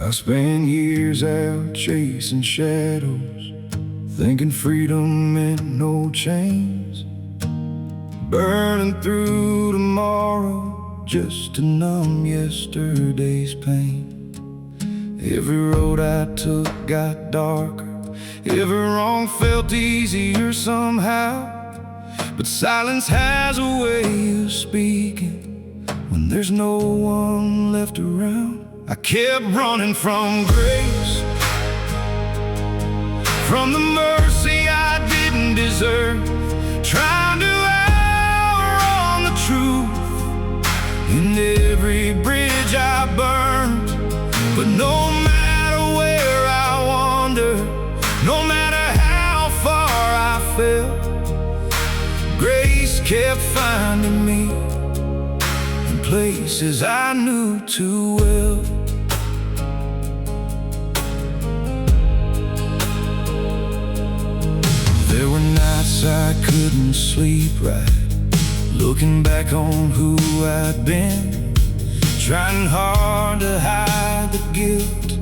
I spent years out chasing shadows, thinking freedom meant no chains, burning through tomorrow just to numb yesterday's pain. Every road I took got darker, every wrong felt easier somehow. But silence has a way of speaking when there's no one left around. I kept running from grace, from the mercy I didn't deserve, trying to outrun the truth in every bridge I burned. But no matter where I wander, no matter how far I fell, grace kept finding me in places I knew too well. There were nights I couldn't sleep right, looking back on who I'd been, trying hard to hide the guilt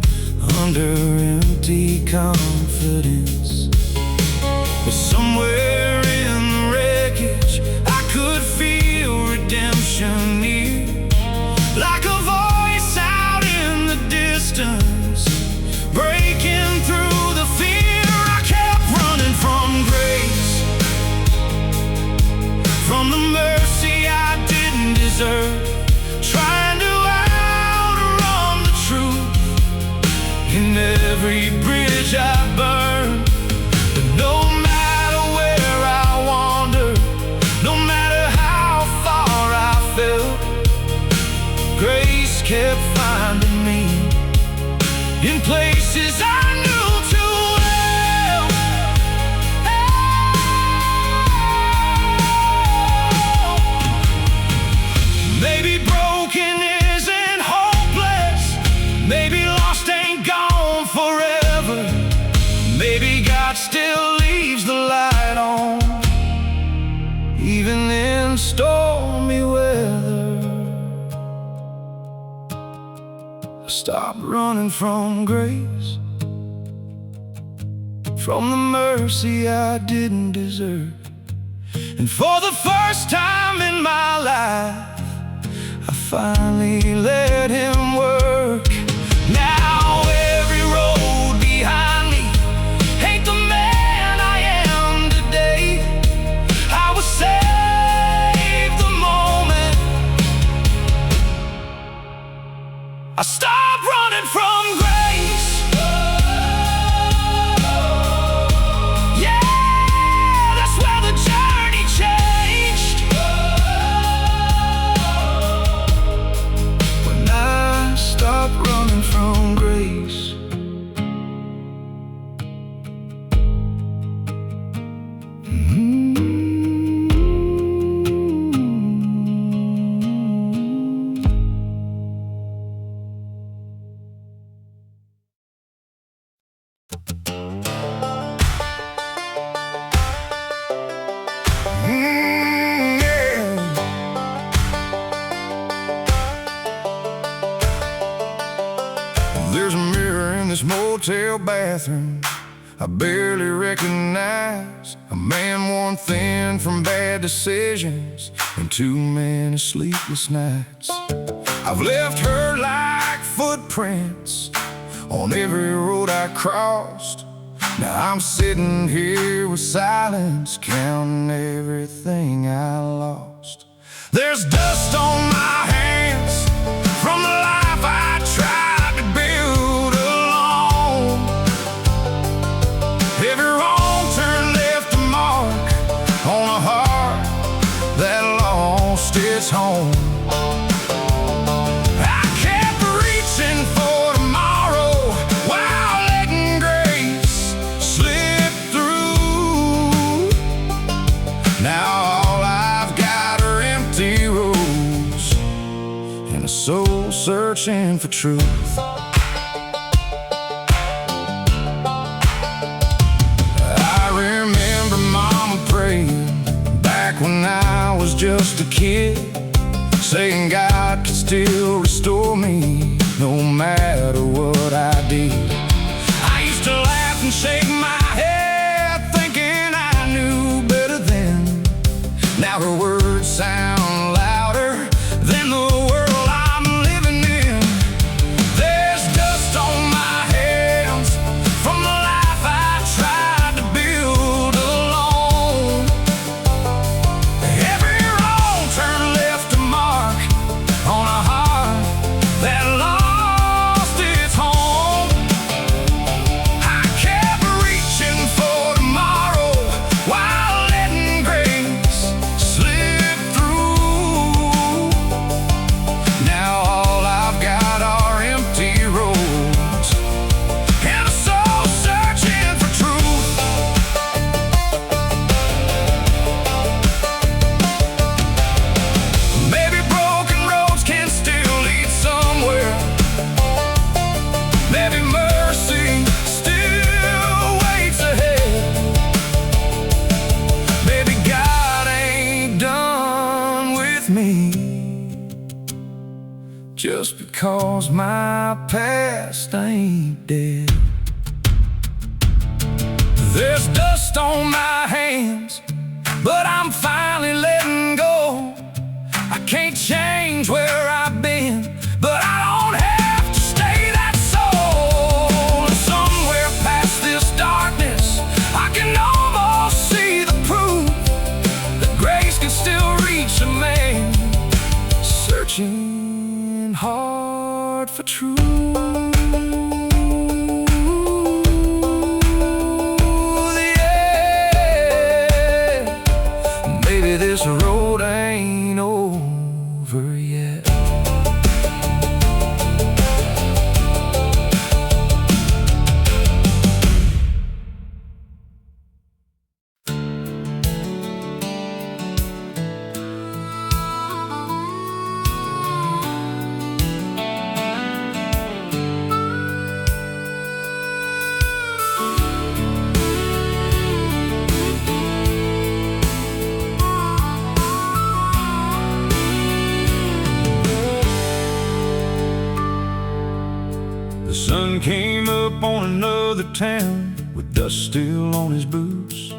under empty confidence. But somewhere in the wreckage I could feel redemption near, like a voice out in the distance, breaking through the fear. I kept running from grace, from the mercy I didn't deserve, trying to outrun the truth in every bridge I burned. But no matter where I wander, no matter how far I fell, grace kept finding me in places I knew too well. Maybe broken isn't hopeless, maybe lost ain't gone forever, maybe God still leaves the light on, even in stormy weather. I stopped running from grace, from the mercy I didn't deserve. And for the first time in my life, I finally let Him work. Now every road behind me ain't the man I am today. I was saved the moment I stopped running from grace. Yeah, that's where the journey changed. When I stopped running from grace. There's a mirror in this motel bathroom I barely recognize. A man worn thin from bad decisions and too many sleepless nights. I've left her like footprints on every road I crossed. Now I'm sitting here with silence, counting everything I lost. There's dust on my hands from the life I tried to build alone. Every wrong turn left a mark on a heart that lost its home. I kept reaching for tomorrow while letting grace slip through. Now all I've got are empty roads and a soul searching for truth. I remember Mama praying back when I was just a kid, saying God could still restore me no matter what I just because my past ain't dead. There's dust on my hands, but I'm finally letting go. I can't change where I've been, but I don't have to stay that soul. And somewhere past this darkness, I can almost see the proof that grace can still reach a man searching hard for truth. Yeah, maybe this road ain't over yet. The sun came up on another town with dust still on his boots.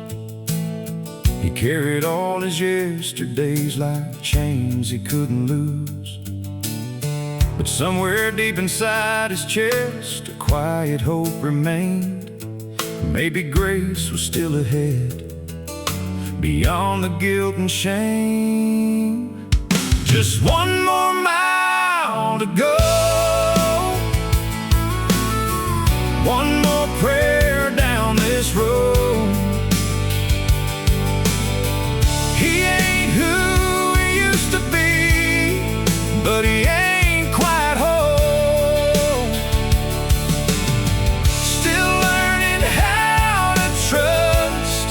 He carried all his yesterdays like chains he couldn't lose. But somewhere deep inside his chest, a quiet hope remained. Maybe grace was still ahead, beyond the guilt and shame. Just one more mile to go, one more prayer down this road. He ain't who he used to be, but he ain't quite whole. Still learning how to trust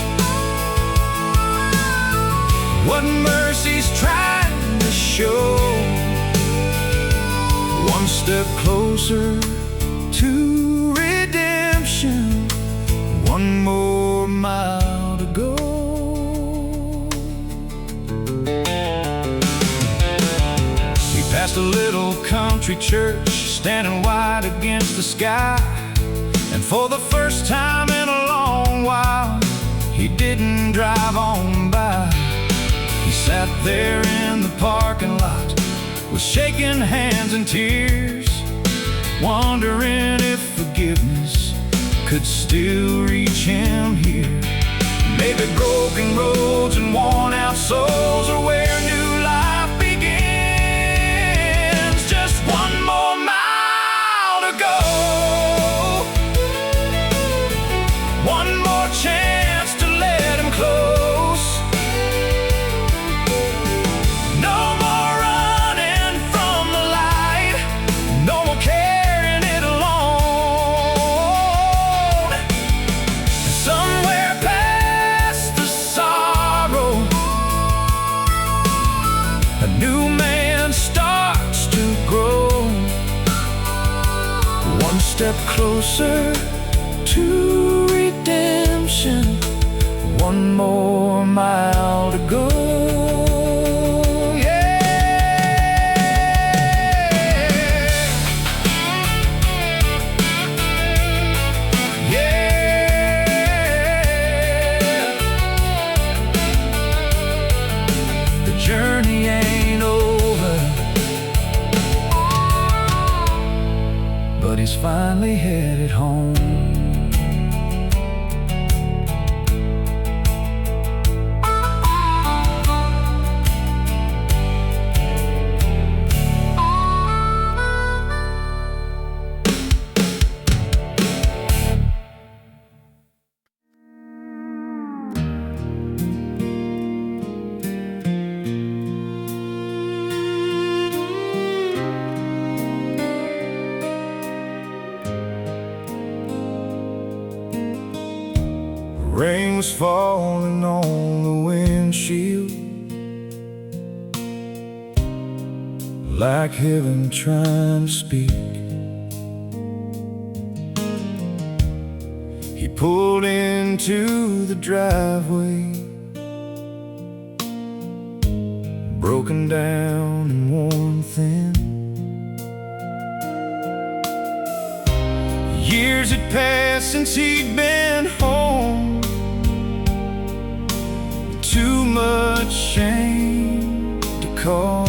what mercy's trying to show. One step closer to redemption, one more mile to go. He passed a little country church standing wide against the sky, and for the first time in a long while, he didn't drive on by. He sat there in the parking lot with shaking hands and tears, wondering if forgiveness could still reach him here. Maybe broken roads and worn out souls are where new life begins. Just one more mile to go, one more chance to let him close. No more running from the light, no more carrying it alone. Somewhere past the sorrow, a new man starts to grow. One step closer to redemption, one more mile to go. Journey ain't over, but he's finally headed home. Rain was falling on the windshield, like heaven trying to speak. He pulled into the driveway, broken down and worn thin. years had passed since he'd been home. Too much shame to call.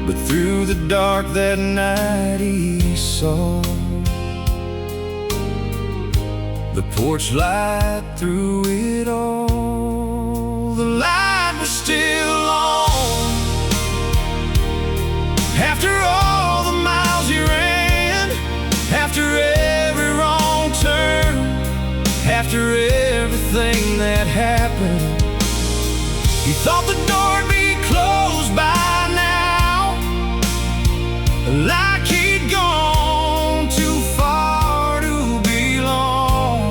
But through the dark that night he saw the porch light through it all. The light was still on. After all the miles he ran, after every wrong turn, after everything that happened, he thought the door would be closed by now, like he'd gone too far to belong.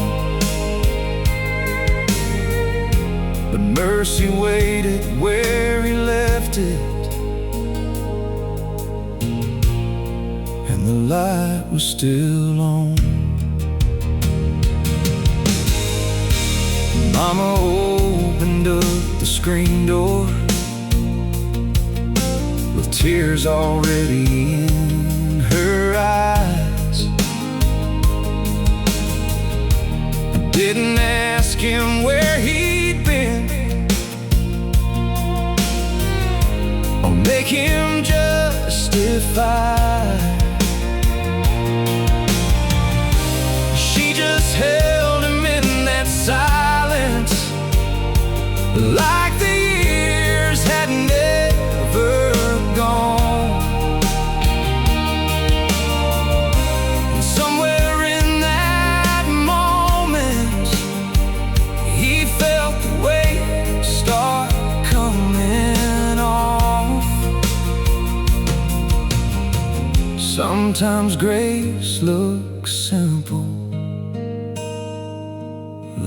But mercy waited where he left it, and the light was still on. Mama opened up the screen door with tears already in her eyes. I didn't ask him where he'd been or make him justify. She just held him in that silence, like the years had never gone. And somewhere in that moment, he felt the weight start coming off. Sometimes grace looks simple,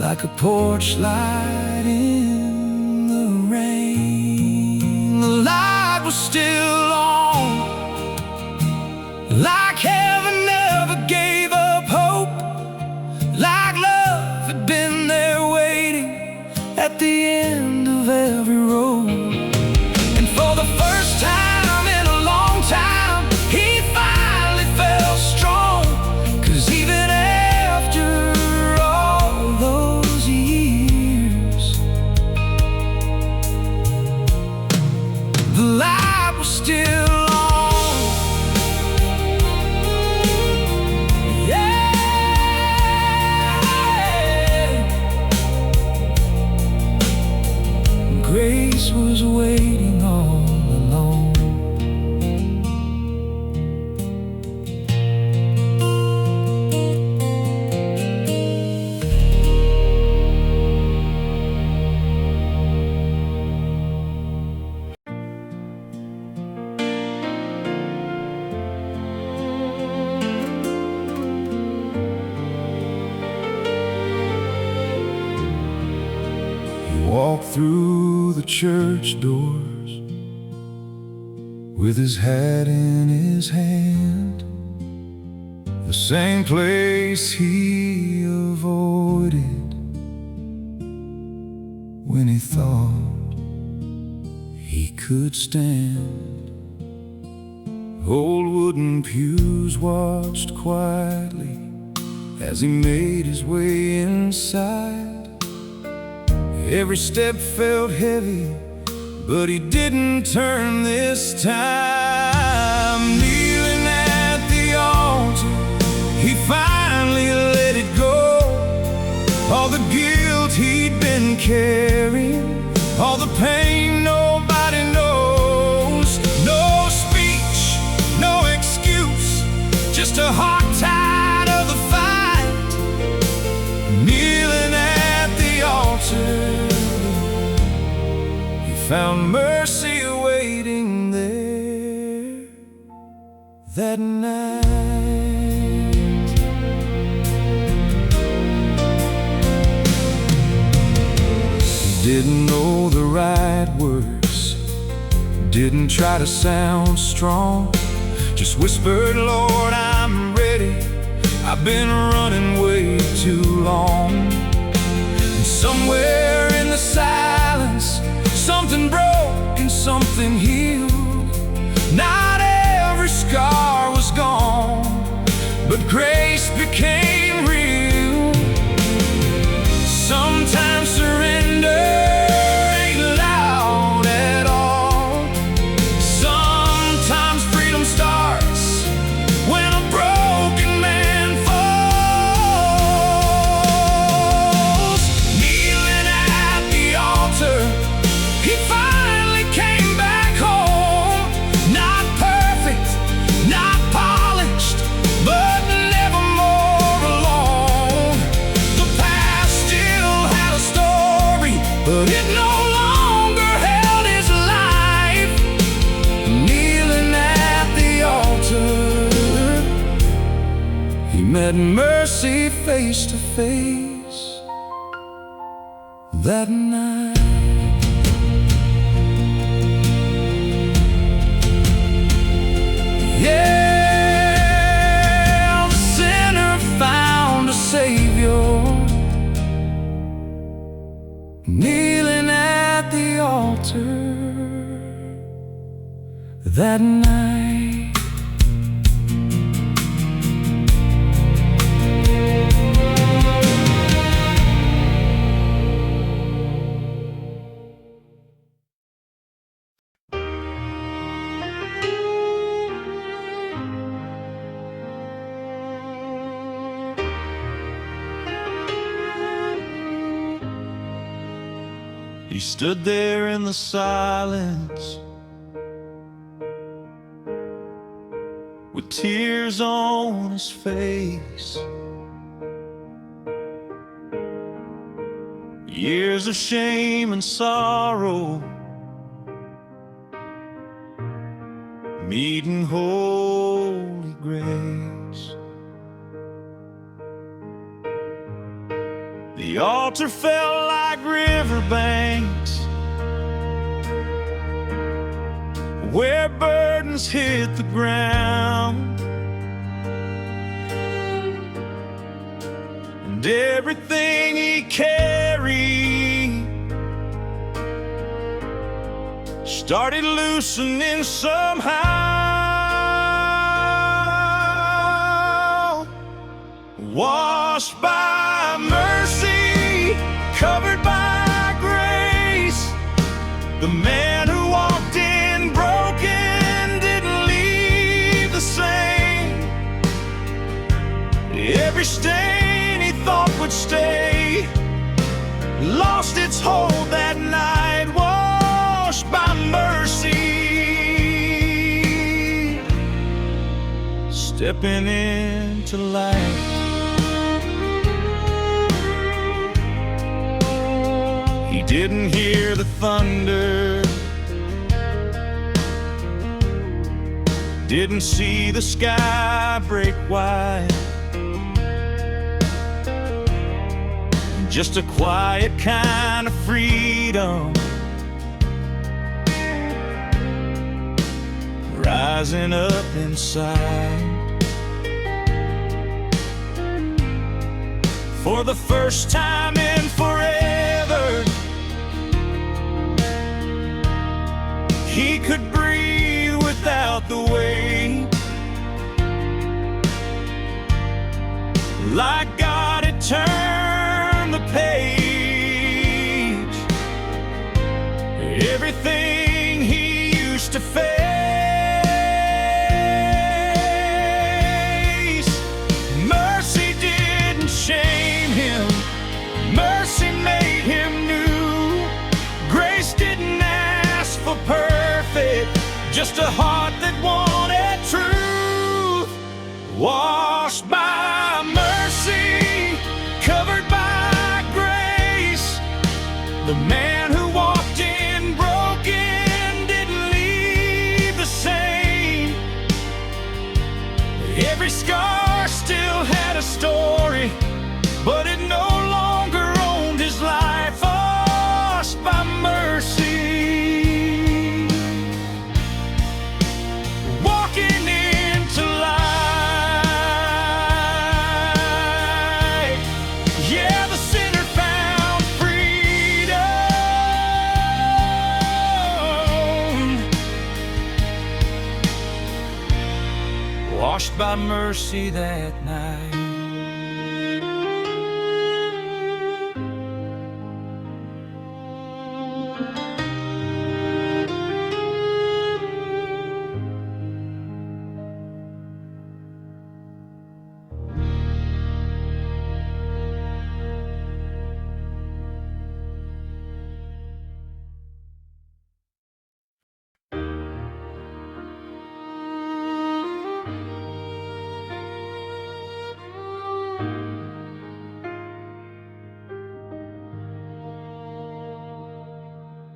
like a porch light in the rain. The light was still on, like heaven never gave up hope, like love had been there waiting at the end of every road. And for the first time in a long time, he finally felt strong, 'cause even after all those years, the light was still on. Yeah, grace was waiting all along. Walked through the church doors with his hat in his hand, the same place he avoided when he thought he could stand. Old wooden pews watched quietly as he made his way inside. Every step felt heavy, but he didn't turn this time. Kneeling at the altar, he finally let it go. All the guilt he'd been carrying, all the pain nobody knows. No speech, no excuse, just a heart tired of the fight. Kneeling at the altar, found mercy awaiting there that night. He didn't know the right words, didn't try to sound strong, just whispered, "Lord, I'm ready. I've been running way too long." And somewhere in the silence, something broke and something healed. Not every scar was gone, met mercy face to face that night. Yeah, the sinner found a Savior, kneeling at the altar that night. He stood there in the silence with tears on his face. Years of shame and sorrow meeting holy grace. The altar felt like riverbanks where burdens hit the ground, and everything he carried started loosening somehow. Washed by mercy, covered by grace, the man who walked in broken didn't leave the same. Every stain he thought would stay lost its hold that night. Washed by mercy, stepping into light. He didn't hear the thunder, didn't see the sky break wide. Just a quiet kind of freedom rising up inside. For the first time in forever, he could breathe without the weight, like God had turned the page. Everything he used to face, mercy didn't shame him, mercy made him new. Grace didn't ask for perfect, just a heart that wanted truth. Washed by mercy, covered by grace, the man who walked in broken didn't leave the same. Every scar still had a story, but it no longer owned his life. Washed by mercy, walking into light. Yeah, the sinner found freedom, washed by mercy that night.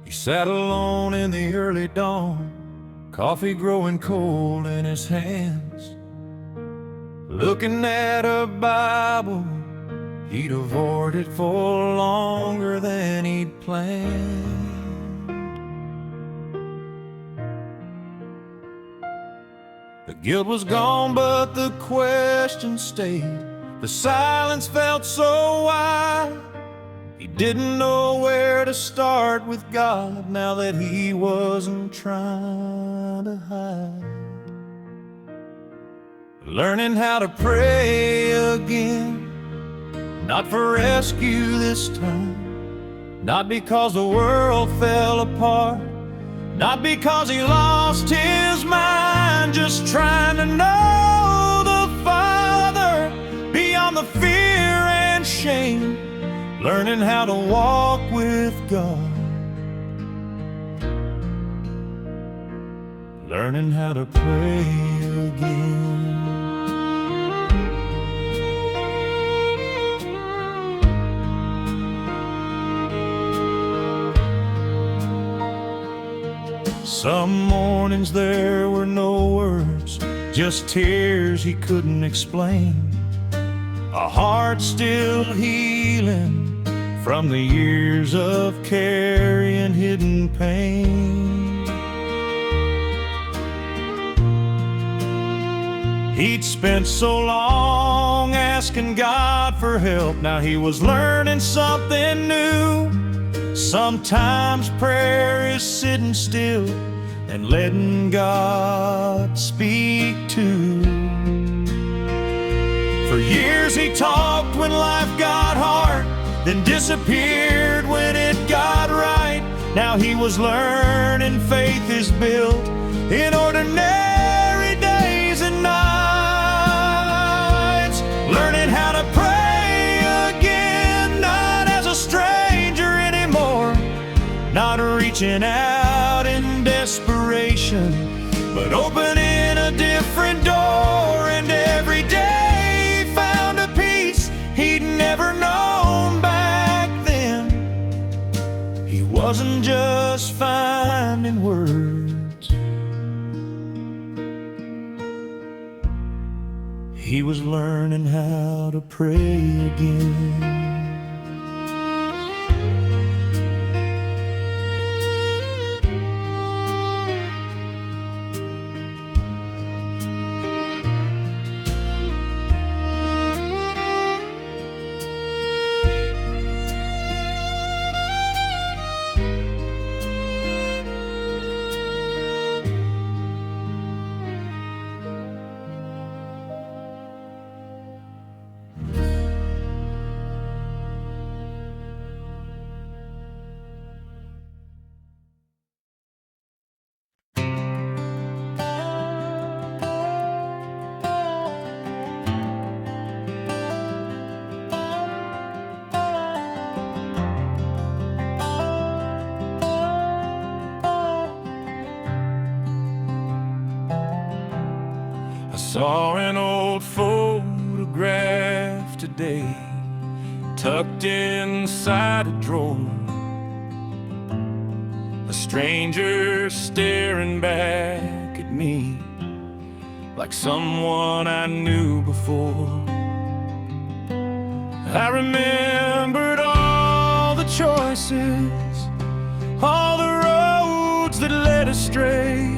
He sat alone in the early dawn, coffee growing cold in his hands. Looking at a Bible he'd avoided for longer than he'd planned. The guilt was gone, but the question stayed. The silence felt so wide. He didn't know where to start with God now that he wasn't trying to hide. Learning how to pray again, not for rescue this time, not because the world fell apart, not because he lost his mind, just trying to know the Father beyond the fear and shame, learning how to walk with God, learning how to pray again. Some mornings there were no words, just tears he couldn't explain. A heart still healing from the years of carrying hidden pain. He'd spent so long asking God for help, now he was learning something new. Sometimes prayer is sitting still and letting God speak too. For years he talked when life got hard, then disappeared when it got right. Now he was learning faith is built in ordinary days and nights, learning how to pray again, not as a stranger anymore, not reaching out in desperation, but opening a different door. And every day he found a peace he'd never known back then. He wasn't just finding words, he was learning how to pray again. Saw an old photograph today, tucked inside a drawer. A stranger staring back at me, like someone I knew before. I remembered all the choices, all the roads that led astray.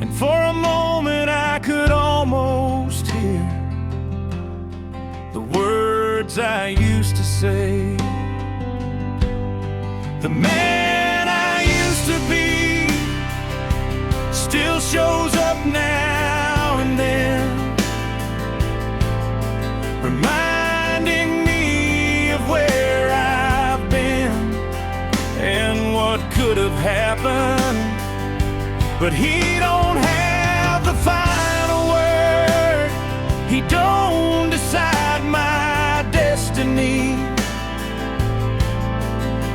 And for a moment I could almost hear the words I used to say. The man I used to be still shows up now and then, reminding me of where I've been and what could have happened. But he don't have the final word, he don't decide my destiny,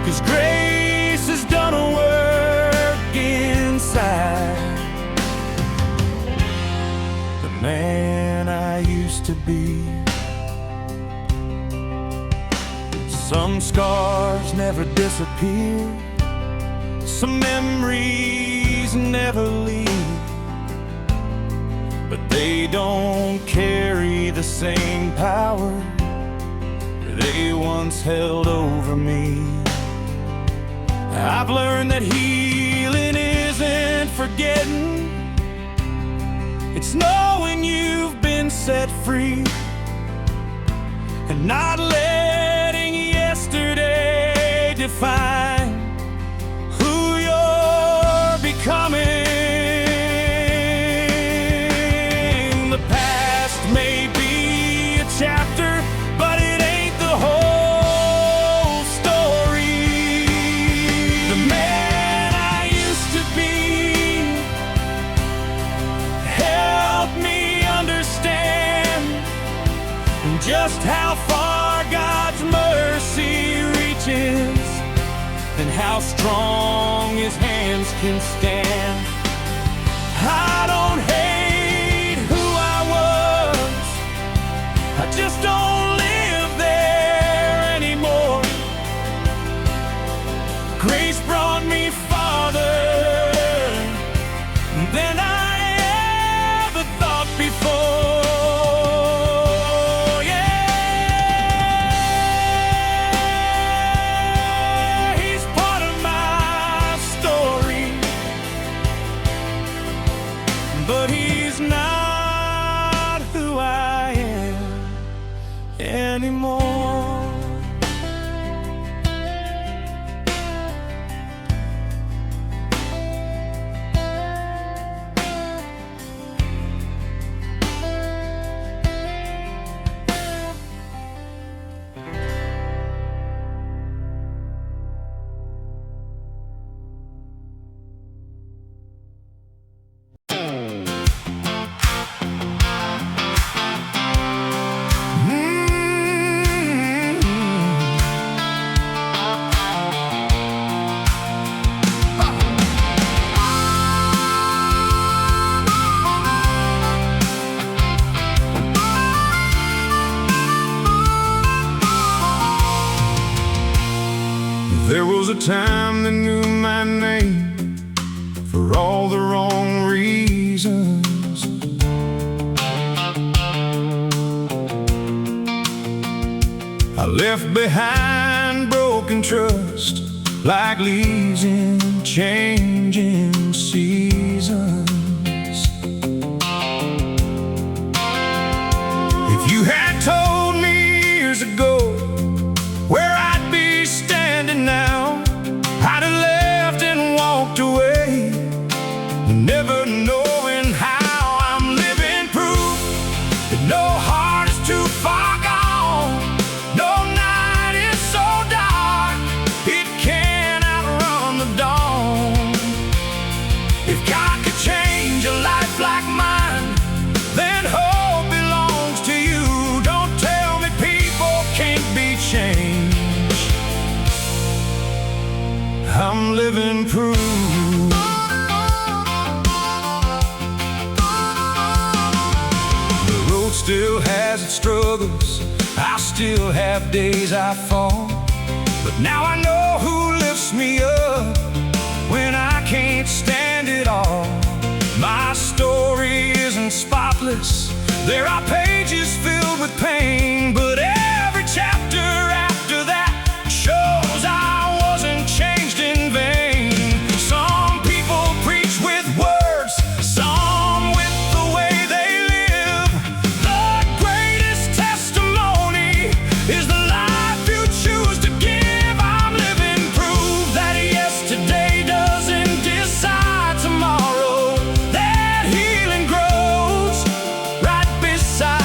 'cause grace has done a work inside the man I used to be. Some scars never disappear, some memories never leave, but they don't don't carry the same power they once held over me. I've learned that healing isn't forgetting, it's knowing you've been set free and not letting yesterday define who you're becoming. The past may be a chapter, but it ain't the whole story. The man I used to be helped me understand just how far God's mercy reaches and how strong His hands can stand. I don't hate who I was, I just don't live there anymore. Grace brought me farther than I ever thought before. But He's not who I am anymore. There was a time they knew my name for all the wrong reasons. I left behind broken trust like leaves in changing seasons. If you had told me years ago where I'd be standing now, I'd have left and walked away, never knowing how I'm living proof that no heart is too far gone, no night is so dark it can't outrun the dawn. If God could change a life like mine, then hope belongs to you. Don't tell me people can't be changed. I'm living proof. The road still has its struggles, I still have days I fall, but now I know who lifts me up when I can't stand it all. My story isn't spotless, there are pages filled with pain, but every chapter after that shows I wasn't changed in vain. Some people preach with words, some with the way they live. The greatest testimony is the life you choose to give. I'm living proof that yesterday doesn't decide tomorrow, that healing grows right beside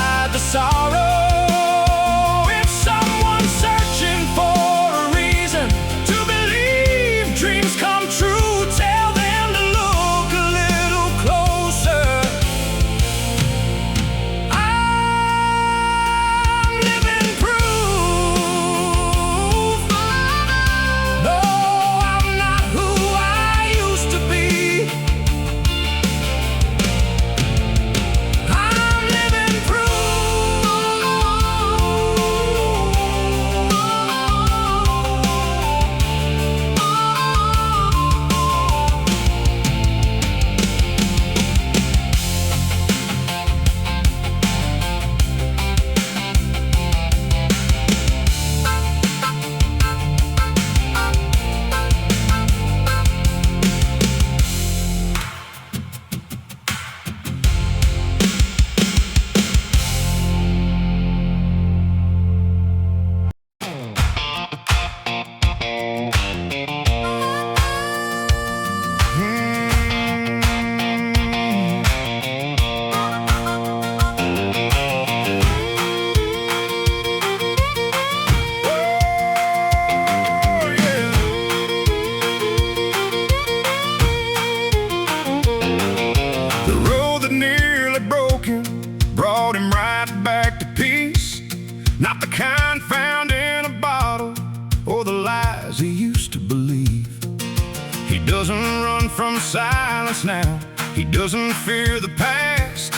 silence now. He doesn't fear the past.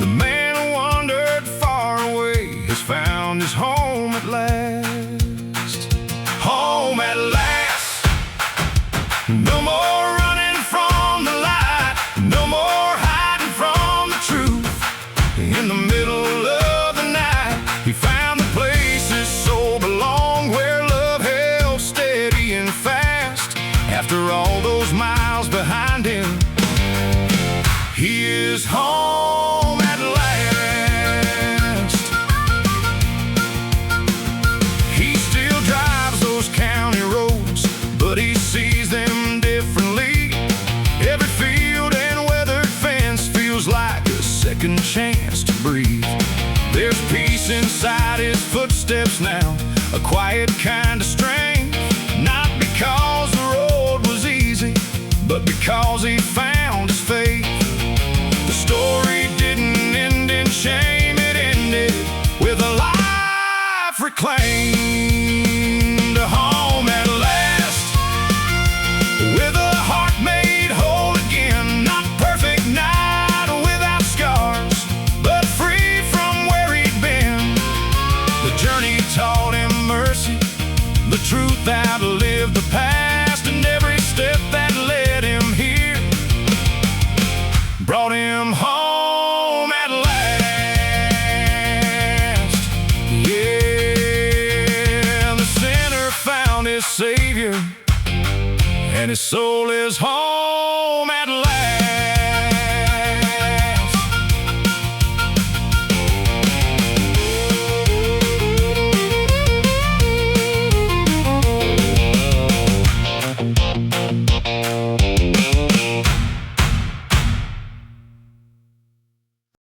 The man who wandered far away has found his home at last. Home at last. No more running from the light. No more hiding from the truth. In the middle of the night, he found the place his soul belonged, where love held steady and fast. After all those miles behind him, he is home at last. He still drives those county roads, but he sees them differently. Every field and weathered fence feels like a second chance to breathe. There's peace inside his footsteps now, a quiet kind of strength. Not because the road was easy, but because he found his faith. The story didn't end in shame, it ended with a life reclaimed. A home at last, with a heart made whole again. Not perfect, not without scars, but free from where he'd been. The journey taught him mercy, the truth outlived the past, and every step that led him here brought him home at last. Yeah, the sinner found his Savior, and his soul is home.